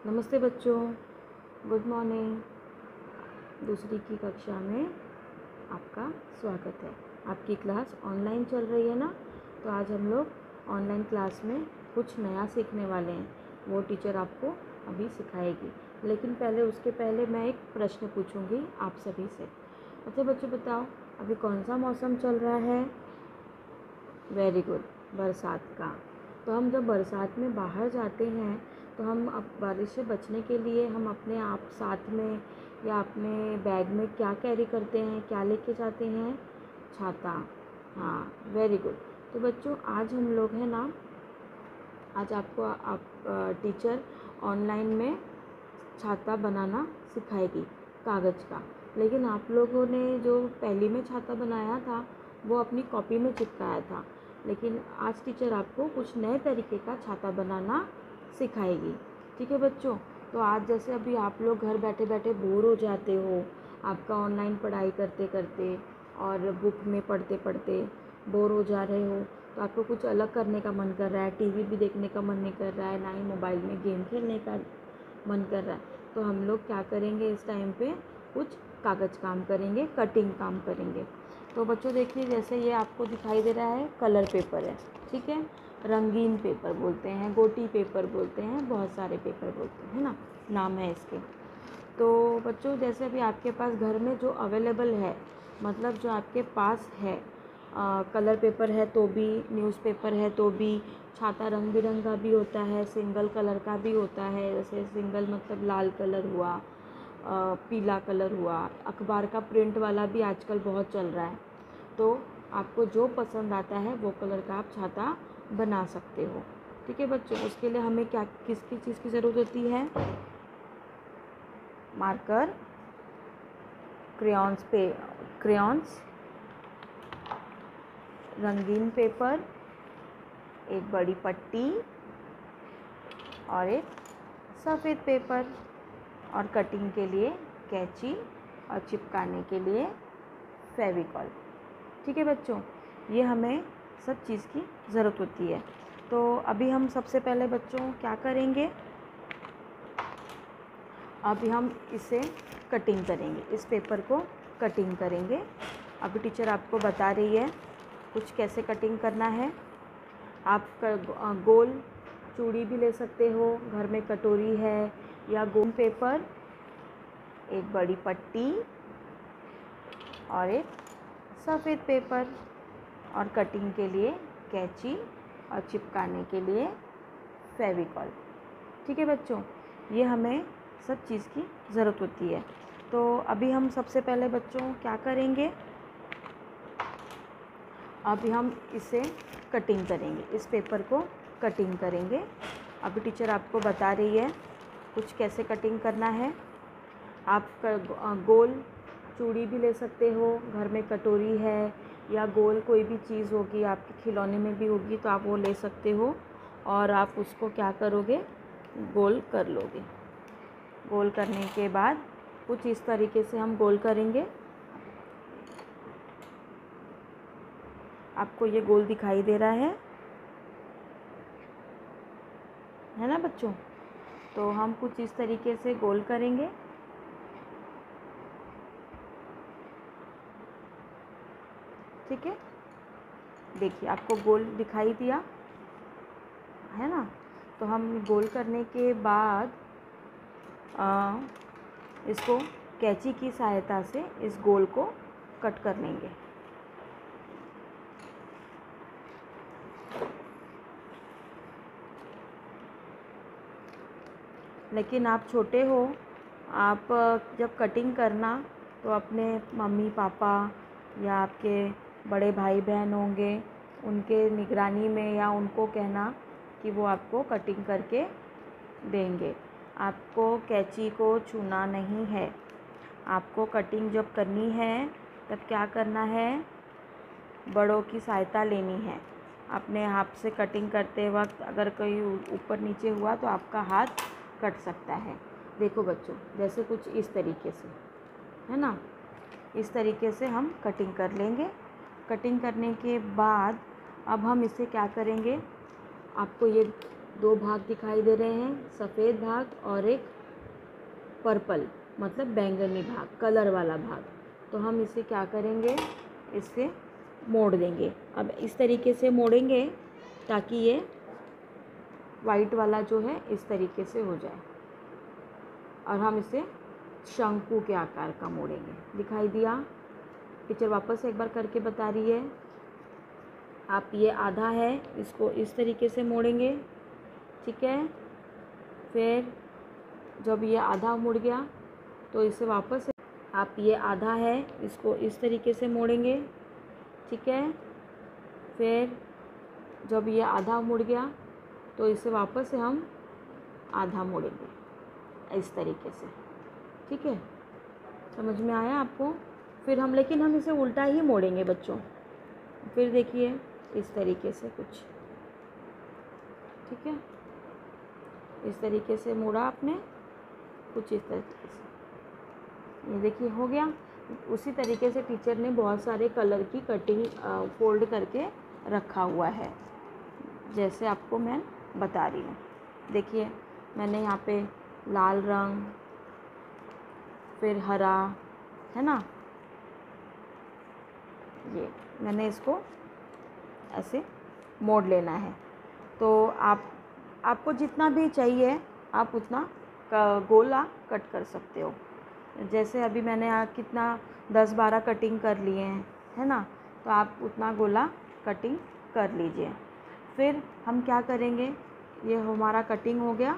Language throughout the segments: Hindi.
नमस्ते बच्चों, गुड मॉर्निंग। दूसरी की कक्षा में आपका स्वागत है। आपकी क्लास ऑनलाइन चल रही है ना, तो आज हम लोग ऑनलाइन क्लास में कुछ नया सीखने वाले हैं। वो टीचर आपको अभी सिखाएगी, लेकिन उसके पहले मैं एक प्रश्न पूछूंगी आप सभी से। अच्छा बच्चों, बताओ अभी कौन सा मौसम चल रहा है? वेरी गुड, बरसात का। तो हम जब बरसात में बाहर जाते हैं तो हम अब बारिश से बचने के लिए हम अपने आप साथ में या अपने बैग में क्या कैरी करते हैं, क्या लेके जाते हैं? छाता। हाँ, वेरी गुड। तो बच्चों आज हम लोग हैं ना, आज आपको टीचर ऑनलाइन में छाता बनाना सिखाएगी कागज़ का। लेकिन आप लोगों ने जो पहली में छाता बनाया था वो अपनी कॉपी में चिपकाया था, लेकिन आज टीचर आपको कुछ नए तरीके का छाता बनाना सिखाएगी। ठीक है बच्चों? तो आज जैसे अभी आप लोग घर बैठे बैठे बोर हो जाते हो, आपका ऑनलाइन पढ़ाई करते करते और बुक में पढ़ते पढ़ते बोर हो जा रहे हो, तो आपको कुछ अलग करने का मन कर रहा है, टीवी भी देखने का मन नहीं कर रहा है, ना ही मोबाइल में गेम खेलने का मन कर रहा है, तो हम लोग क्या करेंगे इस टाइम पे? कुछ कागज़ काम करेंगे, कटिंग काम करेंगे। तो बच्चों देखिए, जैसे ये आपको दिखाई दे रहा है कलर पेपर है, ठीक है? रंगीन पेपर बोलते हैं, गोटी पेपर बोलते हैं, बहुत सारे पेपर बोलते हैं ना, नाम है इसके। तो बच्चों जैसे अभी आपके पास घर में जो अवेलेबल है, मतलब जो आपके पास है, कलर पेपर है तो भी, न्यूज़पेपर है तो भी, छाता रंग बिरंगा भी होता है, सिंगल कलर का भी होता है। जैसे सिंगल मतलब लाल कलर हुआ, पीला कलर हुआ, अखबार का प्रिंट वाला भी आजकल बहुत चल रहा है। तो आपको जो पसंद आता है वो कलर का आप छाता बना सकते हो। ठीक है बच्चों? उसके लिए हमें क्या किसकी चीज़ की ज़रूरत होती है? मार्कर, क्रेयॉन्स, रंगीन पेपर, एक बड़ी पट्टी और एक सफ़ेद पेपर, और कटिंग के लिए कैंची और चिपकाने के लिए फेविकॉल। ठीक है बच्चों, ये हमें सब चीज़ की ज़रूरत होती है। तो अभी हम सबसे पहले बच्चों क्या करेंगे? अभी हम इसे कटिंग करेंगे, इस पेपर को कटिंग करेंगे। अभी टीचर आपको बता रही है कुछ कैसे कटिंग करना है। आप गोल चूड़ी भी ले सकते हो, घर में कटोरी है, या गोल पेपर, एक बड़ी पट्टी और एक सफ़ेद पेपर, और कटिंग के लिए कैंची और चिपकाने के लिए फेविकॉल। ठीक है बच्चों, ये हमें सब चीज़ की ज़रूरत होती है। तो अभी हम सबसे पहले बच्चों क्या करेंगे? अभी हम इसे कटिंग करेंगे, इस पेपर को कटिंग करेंगे। अभी टीचर आपको बता रही है कुछ कैसे कटिंग करना है। आप गोल चूड़ी भी ले सकते हो, घर में कटोरी है, या गोल कोई भी चीज़ होगी आपके खिलौने में भी होगी तो आप वो ले सकते हो, और आप उसको क्या करोगे? गोल कर लोगे। गोल करने के बाद कुछ इस तरीके से हम गोल करेंगे। आपको ये गोल दिखाई दे रहा है ना बच्चों? तो हम कुछ इस तरीके से गोल करेंगे। ठीक है, देखिए आपको गोल दिखाई दिया है ना? तो हम गोल करने के बाद इसको कैंची की सहायता से इस गोल को कट कर लेंगे। लेकिन आप छोटे हो, आप जब कटिंग करना तो अपने मम्मी पापा या आपके बड़े भाई बहन होंगे, उनके निगरानी में, या उनको कहना कि वो आपको कटिंग करके देंगे। आपको कैंची को छूना नहीं है। आपको कटिंग जब करनी है तब क्या करना है? बड़ों की सहायता लेनी है। अपने हाथ से कटिंग करते वक्त अगर कोई ऊपर नीचे हुआ तो आपका हाथ कट सकता है। देखो बच्चों, जैसे कुछ इस तरीके से, है ना? इस तरीके से हम कटिंग कर लेंगे। कटिंग करने के बाद अब हम इसे क्या करेंगे? आपको ये दो भाग दिखाई दे रहे हैं, सफ़ेद भाग और एक पर्पल मतलब बैंगनी भाग, कलर वाला भाग। तो हम इसे क्या करेंगे, इसे मोड़ देंगे। अब इस तरीके से मोड़ेंगे ताकि ये वाइट वाला जो है इस तरीके से हो जाए, और हम इसे शंकु के आकार का मोड़ेंगे। दिखाई दिया? टीचर वापस एक बार करके बता रही है। आप ये आधा है, इसको इस तरीके से मोड़ेंगे, ठीक है। फिर जब ये आधा मुड़ गया तो इसे वापस, आप ये आधा है, इसको इस तरीके से मोड़ेंगे, ठीक है। फिर जब ये आधा मुड़ गया तो इसे वापस से हम आधा मोड़ेंगे इस तरीके से, ठीक है। समझ में आया आपको? फिर हम, लेकिन हम इसे उल्टा ही मोड़ेंगे बच्चों। फिर देखिए इस तरीके से कुछ, ठीक है। इस तरीके से मोड़ा आपने, कुछ इस तरीके से, ये देखिए हो गया। उसी तरीके से टीचर ने बहुत सारे कलर की कटिंग फोल्ड करके रखा हुआ है, जैसे आपको मैं बता रही हूँ। देखिए मैंने यहाँ पे लाल रंग, फिर हरा, है ना, ये मैंने इसको ऐसे मोड़ लेना है। तो आपको जितना भी चाहिए आप उतना गोला कट कर सकते हो। जैसे अभी मैंने कितना 10-12 कटिंग कर लिए हैं, है ना, तो आप उतना गोला कटिंग कर लीजिए। फिर हम क्या करेंगे, ये हमारा कटिंग हो गया,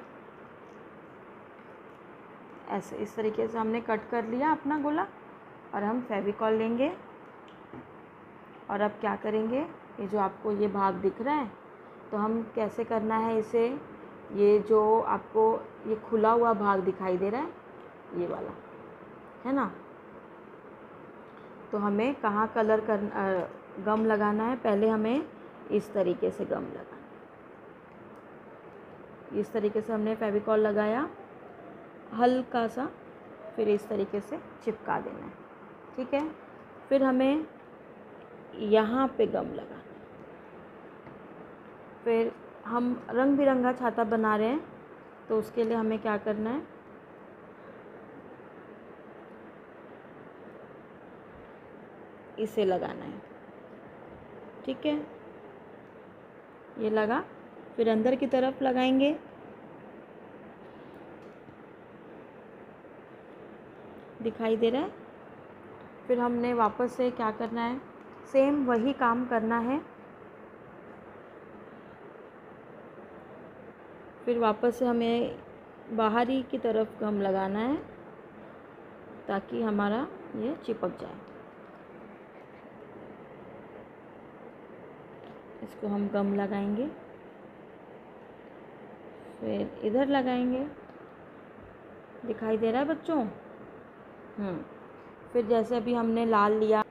ऐसे इस तरीके से हमने कट कर लिया अपना गोला। और हम फेविकॉल लेंगे और अब क्या करेंगे, ये जो आपको ये भाग दिख रहा है, तो हम कैसे करना है इसे, ये जो आपको ये खुला हुआ भाग दिखाई दे रहा है, ये वाला, है ना, तो हमें कहाँ कलर गम लगाना है। पहले हमें इस तरीके से गम लगाना, इस तरीके से हमने फेविकॉल लगाया हल्का सा, फिर इस तरीके से चिपका देना है, ठीक है। फिर हमें यहाँ पे गम लगाना, फिर हम रंग बिरंगा छाता बना रहे हैं, तो उसके लिए हमें क्या करना है, इसे लगाना है, ठीक है। ये लगा, फिर अंदर की तरफ लगाएंगे, दिखाई दे रहा है। फिर हमने वापस से क्या करना है, सेम वही काम करना है। फिर वापस से हमें बाहरी की तरफ गम लगाना है ताकि हमारा ये चिपक जाए। इसको हम गम लगाएंगे, फिर इधर लगाएंगे, दिखाई दे रहा है बच्चों? फिर जैसे अभी हमने लाल लिया,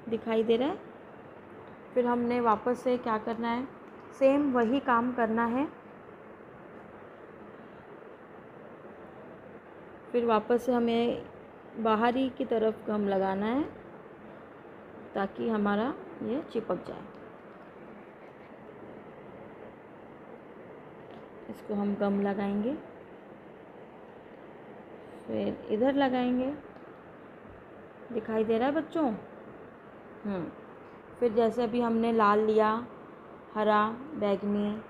दिखाई दे रहा है। फिर हमने वापस से क्या करना है, सेम वही काम करना है। फिर वापस से हमें बाहरी की तरफ गम लगाना है ताकि हमारा ये चिपक जाए। इसको हम गम लगाएंगे, फिर इधर लगाएंगे, दिखाई दे रहा है बच्चों? फिर जैसे अभी हमने लाल लिया, हरा, बैगनी,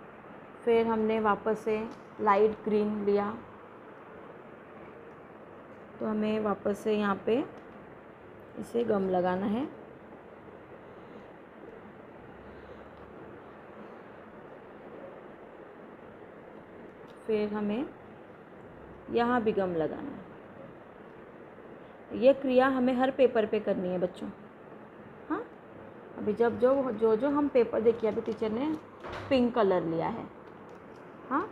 फिर हमने वापस से लाइट ग्रीन लिया, तो हमें वापस से यहाँ पे इसे गम लगाना है। फिर हमें यहाँ भी गम लगाना है। ये क्रिया हमें हर पेपर पे करनी है बच्चों। हाँ, अभी जब जो हम पेपर, देखिए अभी टीचर ने पिंक कलर लिया है। हाँ,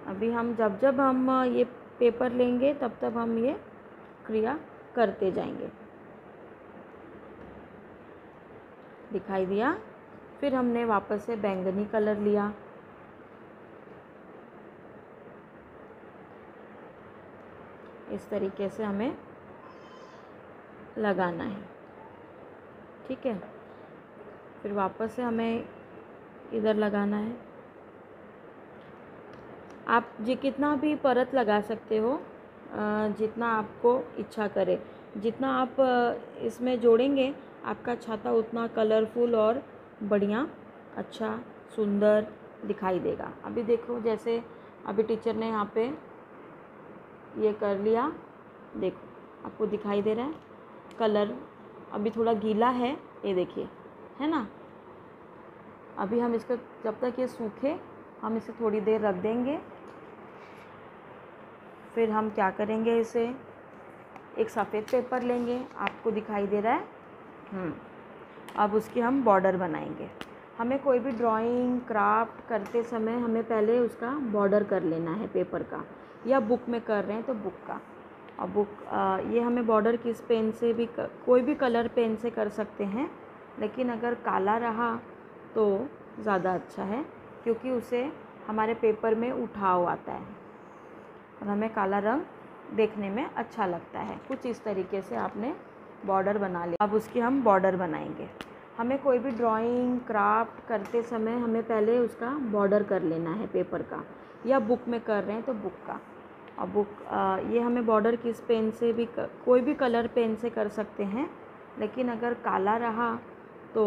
अभी हम जब हम ये पेपर लेंगे तब हम ये क्रिया करते जाएंगे, दिखाई दिया। फिर हमने वापस से बैंगनी कलर लिया, इस तरीके से हमें लगाना है, ठीक है। फिर वापस से हमें इधर लगाना है। आप जी कितना भी परत लगा सकते हो, जितना आपको इच्छा करे। जितना आप इसमें जोड़ेंगे आपका छाता उतना कलरफुल और बढ़िया, अच्छा, सुंदर दिखाई देगा। अभी देखो, जैसे अभी टीचर ने यहाँ पे ये कर लिया, देखो आपको दिखाई दे रहा है कलर। अभी थोड़ा गीला है, ये देखिए, है ना। अभी हम इसको जब तक ये सूखे हम इसे थोड़ी देर रख देंगे। फिर हम क्या करेंगे, इसे एक सफ़ेद पेपर लेंगे, आपको दिखाई दे रहा है। अब उसकी हम बॉर्डर बनाएंगे। हमें कोई भी ड्राइंग क्राफ्ट करते समय हमें पहले उसका बॉर्डर कर लेना है पेपर का, या बुक में कर रहे हैं तो बुक का। और ये हमें बॉर्डर किस पेन से भी कोई भी कलर पेन से कर सकते हैं, लेकिन अगर काला रहा तो ज़्यादा अच्छा है, क्योंकि उसे हमारे पेपर में उठाव आता है और हमें काला रंग देखने में अच्छा लगता है। कुछ इस तरीके से आपने बॉर्डर बना लिया। अब उसकी हम बॉर्डर बनाएंगे। हमें कोई भी ड्राइंग क्राफ्ट करते समय हमें पहले उसका बॉर्डर कर लेना है पेपर का, या बुक में कर रहे हैं तो बुक का। और ये हमें बॉर्डर किस पेन से भी कोई भी कलर पेन से कर सकते हैं, लेकिन अगर काला रहा तो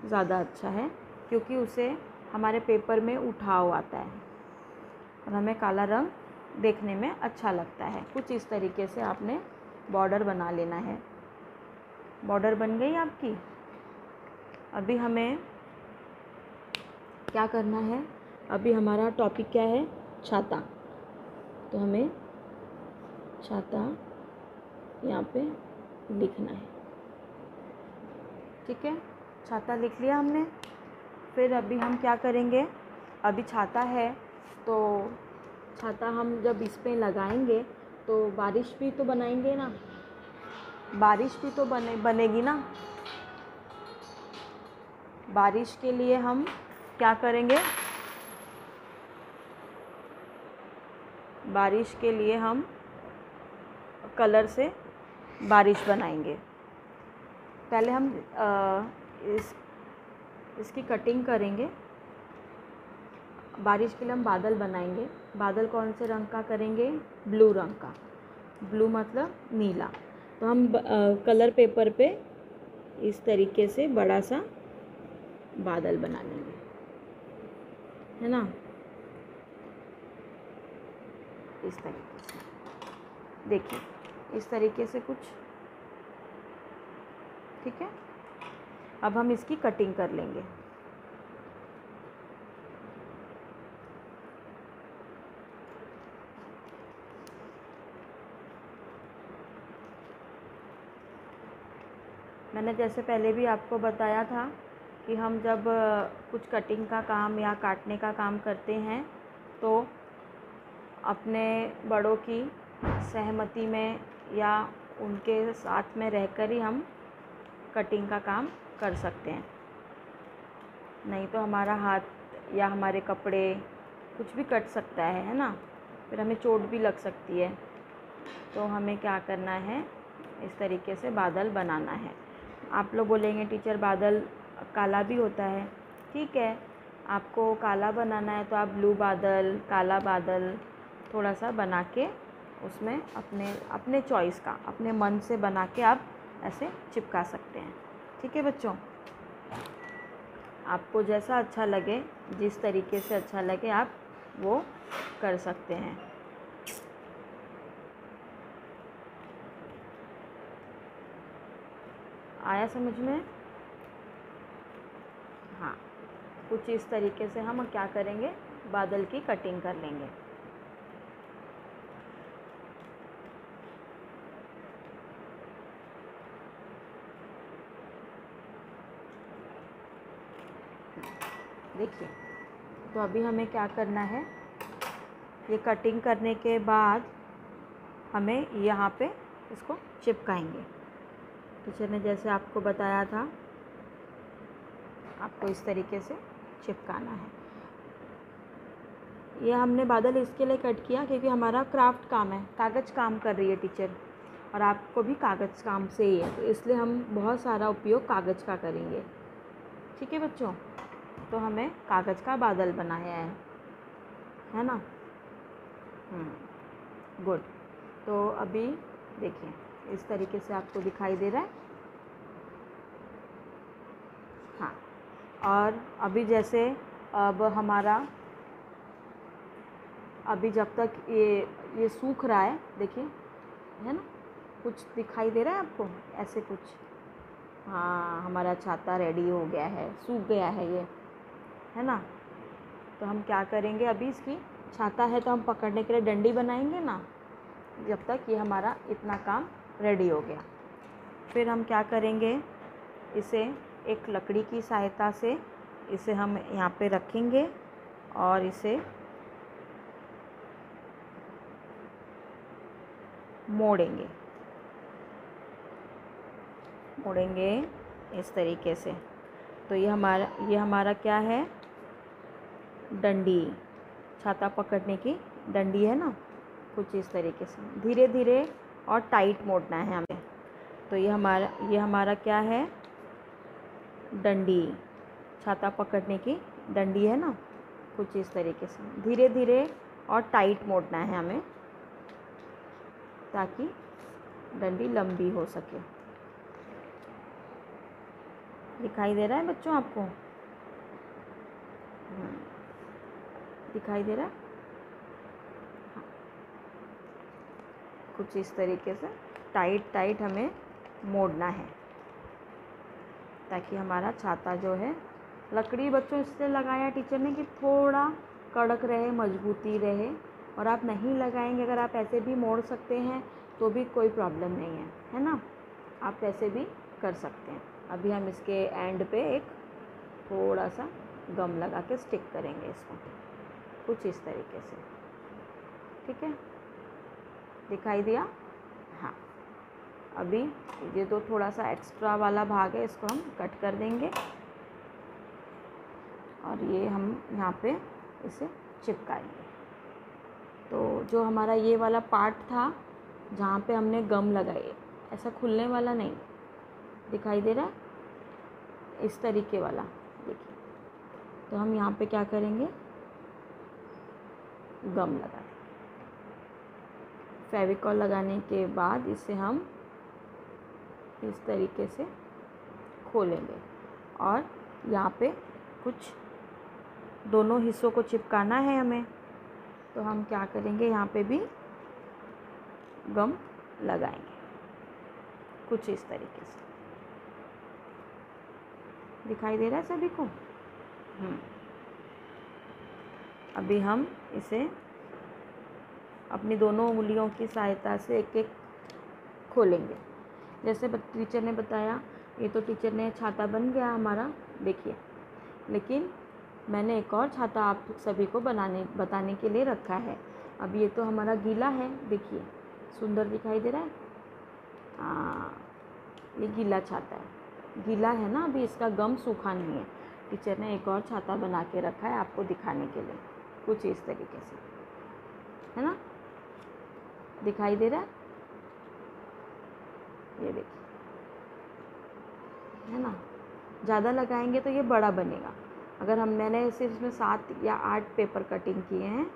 ज़्यादा अच्छा है, क्योंकि उसे हमारे पेपर में उठाव आता है और हमें काला रंग देखने में अच्छा लगता है। कुछ इस तरीके से आपने बॉर्डर बना लेना है। बॉर्डर बन गई आपकी। अभी हमें क्या करना है, अभी हमारा टॉपिक क्या है, छाता। तो हमें छाता यहाँ पे लिखना है, ठीक है। छाता लिख लिया हमने। फिर अभी हम क्या करेंगे, अभी छाता है तो छाता हम जब इस पे लगाएंगे तो बारिश भी तो बनाएंगे ना, बारिश भी तो बनेगी ना। बारिश के लिए हम क्या करेंगे, बारिश के लिए हम कलर से बारिश बनाएंगे। पहले हम इसकी कटिंग करेंगे। बारिश के लिए हम बादल बनाएंगे। बादल कौन से रंग का करेंगे, ब्लू रंग का। ब्लू मतलब नीला। तो हम कलर पेपर पे इस तरीके से बड़ा सा बादल बना लेंगे, है ना, इस तरीके से। देखिए इस तरीके से कुछ, ठीक है। अब हम इसकी कटिंग कर लेंगे। मैंने जैसे पहले भी आपको बताया था कि हम जब कुछ कटिंग का काम या काटने का काम करते हैं तो अपने बड़ों की सहमति में या उनके साथ में रहकर ही हम कटिंग का काम कर सकते हैं। नहीं तो हमारा हाथ या हमारे कपड़े कुछ भी कट सकता है ना, फिर हमें चोट भी लग सकती है। तो हमें क्या करना है, इस तरीके से बादल बनाना है। आप लोग बोलेंगे टीचर बादल काला भी होता है, ठीक है। आपको काला बनाना है तो आप ब्लू बादल, काला बादल थोड़ा सा बना के उसमें अपने चॉइस का, अपने मन से बना के आप ऐसे चिपका सकते हैं, ठीक है बच्चों। आपको जैसा अच्छा लगे, जिस तरीके से अच्छा लगे आप वो कर सकते हैं। आया समझ में? हाँ, कुछ इस तरीके से हम क्या करेंगे, बादल की कटिंग कर लेंगे। देखिए, तो अभी हमें क्या करना है, ये कटिंग करने के बाद हमें यहाँ पे इसको चिपकाएंगे। टीचर ने जैसे आपको बताया था, आपको इस तरीके से चिपकाना है। ये हमने बादल इसके लिए कट किया क्योंकि हमारा क्राफ्ट काम है, कागज़ काम कर रही है टीचर, और आपको भी कागज़ काम से ही है, तो इसलिए हम बहुत सारा उपयोग कागज़ का करेंगे, ठीक है बच्चों। तो हमें कागज़ का बादल बनाया है ना। गुड। तो अभी देखिए इस तरीके से आपको दिखाई दे रहा है। हाँ, और अभी जैसे अब हमारा अभी जब तक ये सूख रहा है, देखिए है ना, कुछ दिखाई दे रहा है आपको ऐसे कुछ। हाँ, हमारा छाता रेडी हो गया है, सूख गया है ये, है ना। तो हम क्या करेंगे, अभी इसकी छाता है तो हम पकड़ने के लिए डंडी बनाएंगे ना, जब तक ये हमारा इतना काम रेडी हो गया। फिर हम क्या करेंगे, इसे एक लकड़ी की सहायता से इसे हम यहाँ पे रखेंगे और इसे मोड़ेंगे इस तरीके से। तो ये हमारा क्या है, डंडी, छाता पकड़ने की डंडी है ना, कुछ इस तरीके से धीरे धीरे और टाइट मोड़ना है हमें। तो ये हमारा क्या है, डंडी, छाता पकड़ने की डंडी है ना, कुछ इस तरीके से धीरे धीरे और टाइट मोड़ना है हमें, ताकि डंडी लंबी हो सके। दिखाई दे रहा है बच्चों आपको? दिखाई दे रहा है? हाँ। कुछ इस तरीके से टाइट हमें मोड़ना है, ताकि हमारा छाता जो है, लकड़ी बच्चों इसलिए लगाया टीचर ने कि थोड़ा कड़क रहे, मजबूती रहे। और आप नहीं लगाएंगे, अगर आप ऐसे भी मोड़ सकते हैं तो भी कोई प्रॉब्लम नहीं है ना, आप ऐसे भी कर सकते हैं। अभी हम इसके एंड पे एक थोड़ा सा गम लगा के स्टिक करेंगे इसको, कुछ इस तरीके से, ठीक है। दिखाई दिया? हाँ। अभी ये तो थोड़ा सा एक्स्ट्रा वाला भाग है, इसको हम कट कर देंगे और ये हम यहाँ पे इसे चिपकाएंगे। तो जो हमारा ये वाला पार्ट था जहाँ पे हमने गम लगाए, ऐसा खुलने वाला नहीं, दिखाई दे रहा है, इस तरीके वाला, देखिए। तो हम यहाँ पे क्या करेंगे, गम लगा दें। फेविकॉल लगाने के बाद इसे हम इस तरीके से खोलेंगे और यहाँ पे कुछ दोनों हिस्सों को चिपकाना है हमें। तो हम क्या करेंगे, यहाँ पे भी गम लगाएंगे, कुछ इस तरीके से। दिखाई दे रहा है सभी को? अभी हम इसे अपनी दोनों उंगलियों की सहायता से एक एक खोलेंगे। जैसे टीचर ने बताया, ये तो टीचर ने छाता बन गया हमारा, देखिए। लेकिन मैंने एक और छाता आप सभी को बताने के लिए रखा है। अब ये तो हमारा गीला है, देखिए सुंदर दिखाई दे रहा है। ये गीला छाता है, गीला है ना, अभी इसका गम सूखा नहीं है। टीचर ने एक और छाता बना के रखा है आपको दिखाने के लिए, कुछ इस तरीके से, है ना। दिखाई दे रहा है? ये देखिए, है ना। ज़्यादा लगाएंगे तो ये बड़ा बनेगा। अगर मैंने सिर्फ इसमें 7 या 8 पेपर कटिंग किए हैं।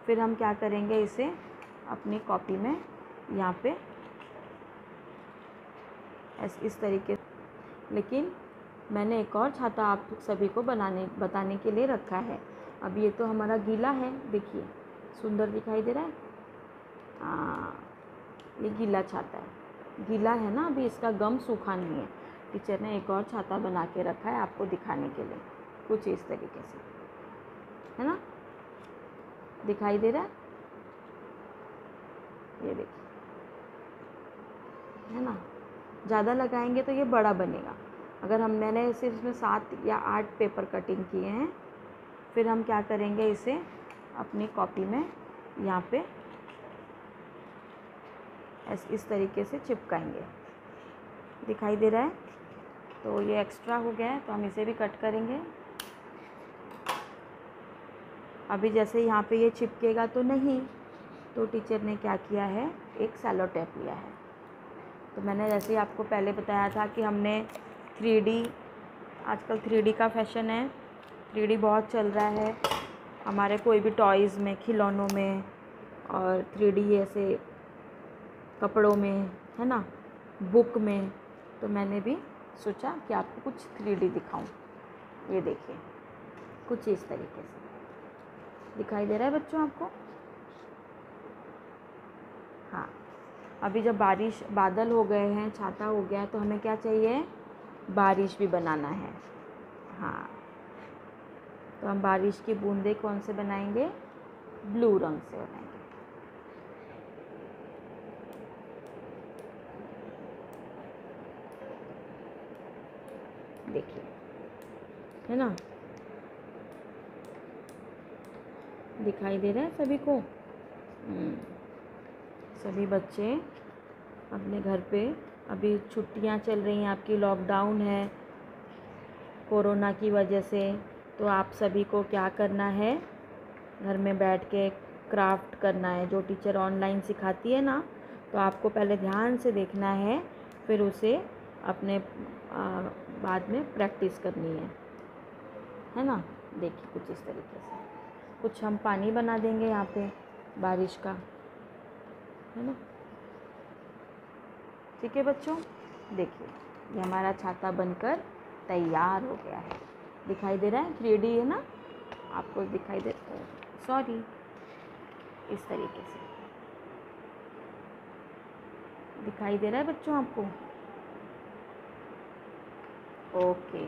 फिर हम क्या करेंगे, इसे अपनी कॉपी में यहाँ पे इस तरीके। लेकिन मैंने एक और छाता आप सभी को बताने के लिए रखा है। अब ये तो हमारा गीला है, देखिए सुंदर दिखाई दे रहा है। ये गीला छाता है, गीला है ना, अभी इसका गम सूखा नहीं है। टीचर ने एक और छाता बना के रखा है आपको दिखाने के लिए, कुछ इस तरीके से, है ना। दिखाई दे रहा है? ये देखिए, है ना। ज़्यादा लगाएंगे तो ये बड़ा बनेगा। अगर मैंने सिर्फ इसमें 7 या 8 पेपर कटिंग किए हैं। फिर हम क्या करेंगे, इसे अपनी कॉपी में यहाँ पे इस तरीके से चिपकाएंगे। दिखाई दे रहा है? तो ये एक्स्ट्रा हो गया है, तो हम इसे भी कट करेंगे। अभी जैसे यहाँ पे ये चिपकेगा तो नहीं, तो टीचर ने क्या किया है, एक सेलो टेप लिया है। तो मैंने जैसे ही आपको पहले बताया था कि हमने 3D, आजकल 3D का फैशन है, 3D बहुत चल रहा है हमारे कोई भी टॉयज़ में, खिलौनों में, और 3D ऐसे कपड़ों में, है ना, बुक में। तो मैंने भी सोचा कि आपको कुछ 3D दिखाऊं। ये देखिए, कुछ इस तरीके से दिखाई दे रहा है बच्चों आपको? हाँ, अभी जब बादल हो गए हैं, छाता हो गया, तो हमें क्या चाहिए? बारिश भी बनाना है। हाँ, तो हम बारिश की बूंदें कौन से बनाएंगे? ब्लू रंग से बनाएंगे। देखिए, है ना, दिखाई दे रहा है सभी को? सभी बच्चे अपने घर पे, अभी छुट्टियां चल रही हैं आपकी, लॉकडाउन है कोरोना की वजह से, तो आप सभी को क्या करना है? घर में बैठ के क्राफ्ट करना है। जो टीचर ऑनलाइन सिखाती है ना, तो आपको पहले ध्यान से देखना है, फिर उसे अपने बाद में प्रैक्टिस करनी है ना। देखिए, कुछ इस तरीके से कुछ हम पानी बना देंगे यहाँ पे बारिश का, है ना। ठीक है बच्चों, देखिए ये हमारा छाता बनकर तैयार हो गया है। दिखाई दे रहा है? 3D है ना, आपको दिखाई दे, सॉरी, इस तरीके से दिखाई दे रहा है बच्चों आपको? ओके।